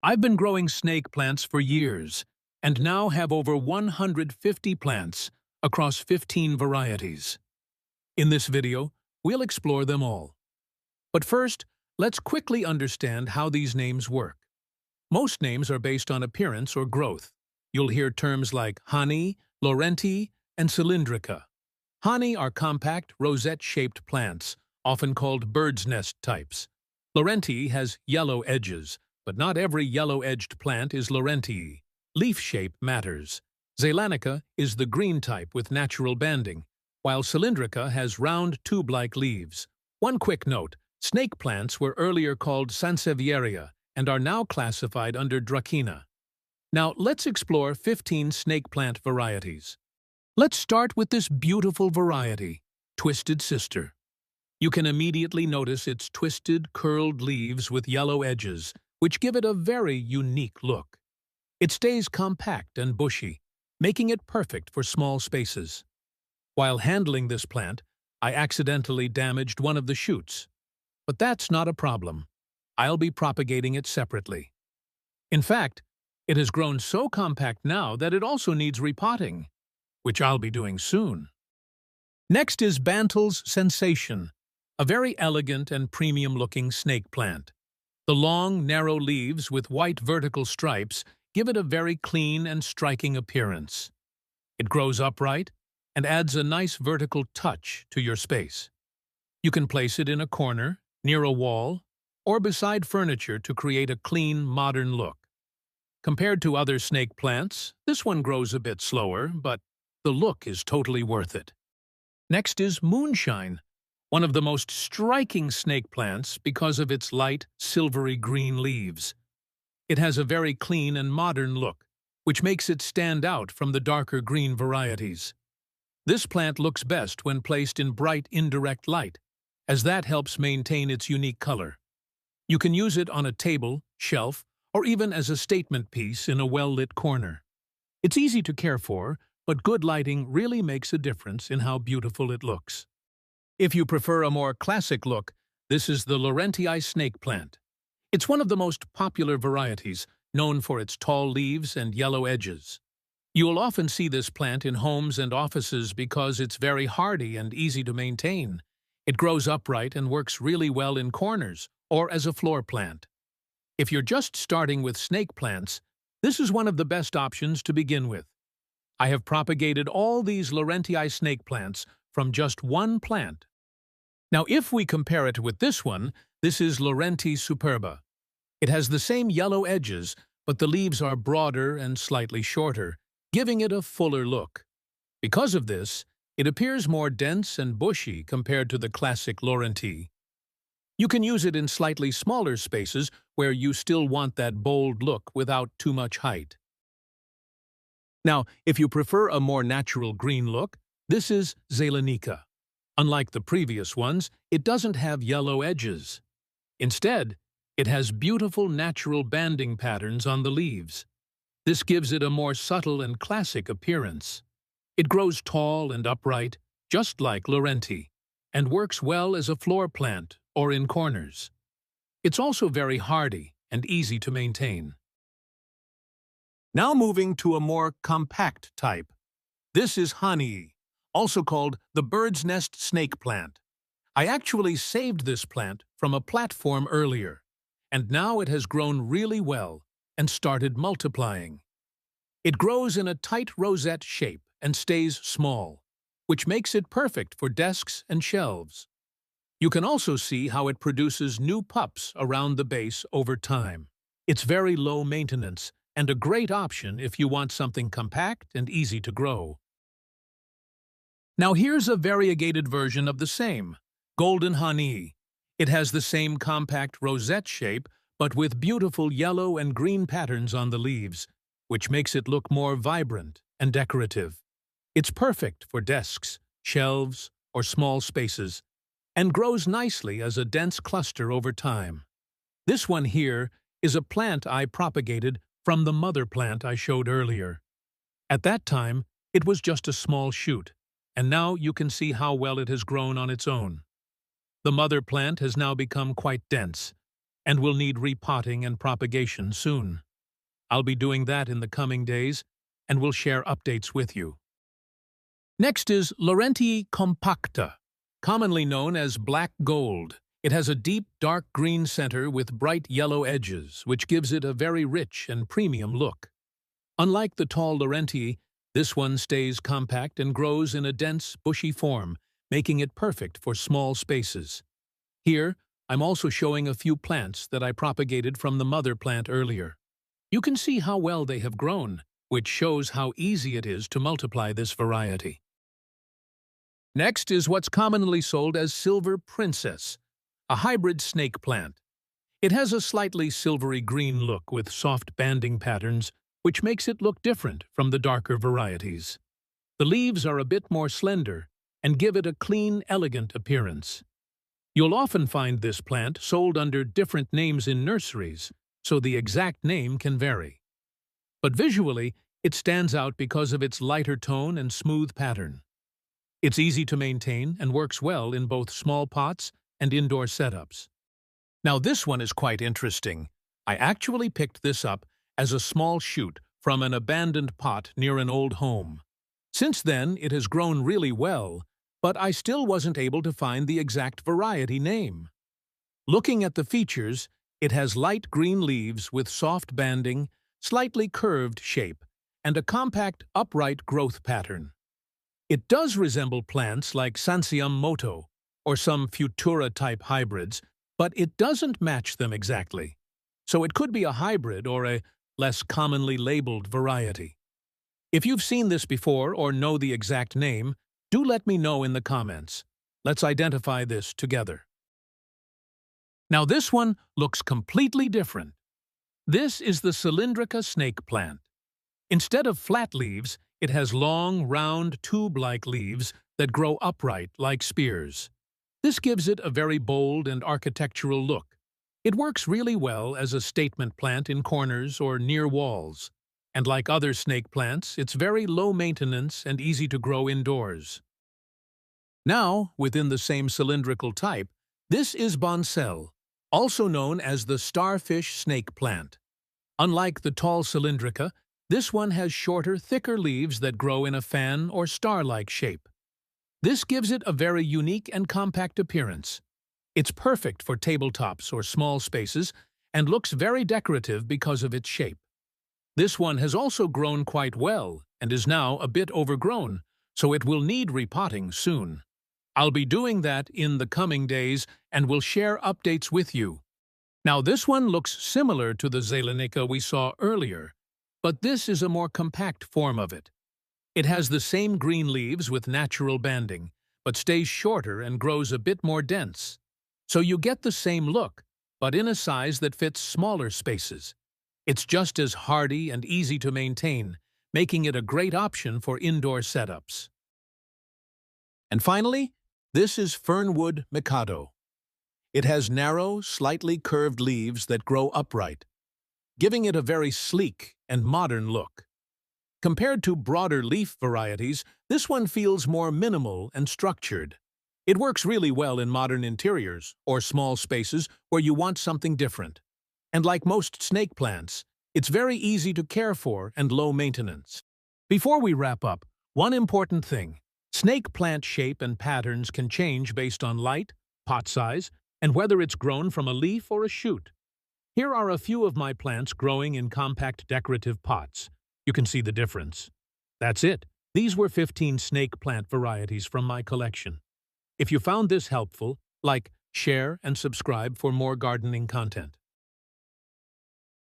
I've been growing snake plants for years and now have over 150 plants across 15 varieties. In this video, we'll explore them all. But first, let's quickly understand how these names work. Most names are based on appearance or growth. You'll hear terms like Hahnii, Laurentii, and Cylindrica. Hahnii are compact, rosette-shaped plants, often called bird's nest types. Laurentii has yellow edges, but not every yellow-edged plant is Laurentii. Leaf shape matters. Zeylanica is the green type with natural banding, while Cylindrica has round tube-like leaves. One quick note, snake plants were earlier called Sansevieria and are now classified under Dracaena. Now let's explore 15 snake plant varieties. Let's start with this beautiful variety, Twisted Sister. You can immediately notice its twisted, curled leaves with yellow edges, which give it a very unique look. It stays compact and bushy, making it perfect for small spaces. While handling this plant, I accidentally damaged one of the shoots. But that's not a problem. I'll be propagating it separately. In fact, it has grown so compact now that it also needs repotting, which I'll be doing soon. Next is Bantel's Sensation, a very elegant and premium-looking snake plant. The long, narrow leaves with white vertical stripes give it a very clean and striking appearance. It grows upright and adds a nice vertical touch to your space. You can place it in a corner, near a wall, or beside furniture to create a clean, modern look. Compared to other snake plants, this one grows a bit slower, but the look is totally worth it. Next is Moonshine, one of the most striking snake plants because of its light, silvery green leaves. It has a very clean and modern look, which makes it stand out from the darker green varieties. This plant looks best when placed in bright indirect light, as that helps maintain its unique color. You can use it on a table, shelf, or even as a statement piece in a well-lit corner. It's easy to care for, but good lighting really makes a difference in how beautiful it looks. If you prefer a more classic look, this is the Laurentii snake plant. It's one of the most popular varieties, known for its tall leaves and yellow edges. You'll often see this plant in homes and offices because it's very hardy and easy to maintain. It grows upright and works really well in corners or as a floor plant. If you're just starting with snake plants, this is one of the best options to begin with. I have propagated all these Laurentii snake plants from just one plant. Now, if we compare it with this one, this is Laurentii Superba. It has the same yellow edges, but the leaves are broader and slightly shorter, giving it a fuller look. Because of this, it appears more dense and bushy compared to the classic Laurentii. You can use it in slightly smaller spaces where you still want that bold look without too much height. Now, if you prefer a more natural green look, this is Zeylanica. Unlike the previous ones, it doesn't have yellow edges. Instead, it has beautiful natural banding patterns on the leaves. This gives it a more subtle and classic appearance. It grows tall and upright, just like Laurentii, and works well as a floor plant or in corners. It's also very hardy and easy to maintain. Now moving to a more compact type. This is Hahnii, also called the bird's nest snake plant. I actually saved this plant from a platform earlier, and now it has grown really well and started multiplying. It grows in a tight rosette shape and stays small, which makes it perfect for desks and shelves. You can also see how it produces new pups around the base over time. It's very low maintenance and a great option if you want something compact and easy to grow. Now here's a variegated version of the same, Golden Hahnii. It has the same compact rosette shape, but with beautiful yellow and green patterns on the leaves, which makes it look more vibrant and decorative. It's perfect for desks, shelves, or small spaces, and grows nicely as a dense cluster over time. This one here is a plant I propagated from the mother plant I showed earlier. At that time, it was just a small shoot, and now you can see how well it has grown on its own. The mother plant has now become quite dense, and will need repotting and propagation soon. I'll be doing that in the coming days, and will share updates with you. Next is Laurentii Compacta, commonly known as black gold. It has a deep, dark green center with bright yellow edges, which gives it a very rich and premium look. Unlike the tall Laurentii, this one stays compact and grows in a dense, bushy form, making it perfect for small spaces. Here, I'm also showing a few plants that I propagated from the mother plant earlier. You can see how well they have grown, which shows how easy it is to multiply this variety. Next is what's commonly sold as Silver Princess, a hybrid snake plant. It has a slightly silvery green look with soft banding patterns, which makes it look different from the darker varieties. The leaves are a bit more slender and give it a clean, elegant appearance. You'll often find this plant sold under different names in nurseries, so the exact name can vary. But visually, it stands out because of its lighter tone and smooth pattern. It's easy to maintain and works well in both small pots and indoor setups. Now this one is quite interesting. I actually picked this up as a small shoot from an abandoned pot near an old home. Since then, it has grown really well, but I still wasn't able to find the exact variety name. Looking at the features, it has light green leaves with soft banding, slightly curved shape, and a compact, upright growth pattern. It does resemble plants like Sansevieria moto or some Futura-type hybrids, but it doesn't match them exactly. So it could be a hybrid or a less commonly labeled variety. If you've seen this before or know the exact name, do let me know in the comments. Let's identify this together. Now this one looks completely different. This is the Cylindrica snake plant. Instead of flat leaves, it has long, round, tube-like leaves that grow upright like spears. This gives it a very bold and architectural look. It works really well as a statement plant in corners or near walls. And like other snake plants, it's very low maintenance and easy to grow indoors. Now, within the same cylindrical type, this is Boncel, also known as the starfish snake plant. Unlike the tall Cylindrica, this one has shorter, thicker leaves that grow in a fan or star-like shape. This gives it a very unique and compact appearance. It's perfect for tabletops or small spaces and looks very decorative because of its shape. This one has also grown quite well and is now a bit overgrown, so it will need repotting soon. I'll be doing that in the coming days and will share updates with you. Now this one looks similar to the Zeylanica we saw earlier, but this is a more compact form of it. It has the same green leaves with natural banding, but stays shorter and grows a bit more dense. So you get the same look, but in a size that fits smaller spaces. It's just as hardy and easy to maintain, making it a great option for indoor setups. And finally, this is Fernwood Mikado. It has narrow, slightly curved leaves that grow upright, giving it a very sleek and modern look. Compared to broader leaf varieties, this one feels more minimal and structured. It works really well in modern interiors or small spaces where you want something different. And like most snake plants, it's very easy to care for and low maintenance. Before we wrap up, one important thing. Snake plant shape and patterns can change based on light, pot size, and whether it's grown from a leaf or a shoot. Here are a few of my plants growing in compact decorative pots. You can see the difference. That's it. These were 15 snake plant varieties from my collection. If you found this helpful, like, share, and subscribe for more gardening content.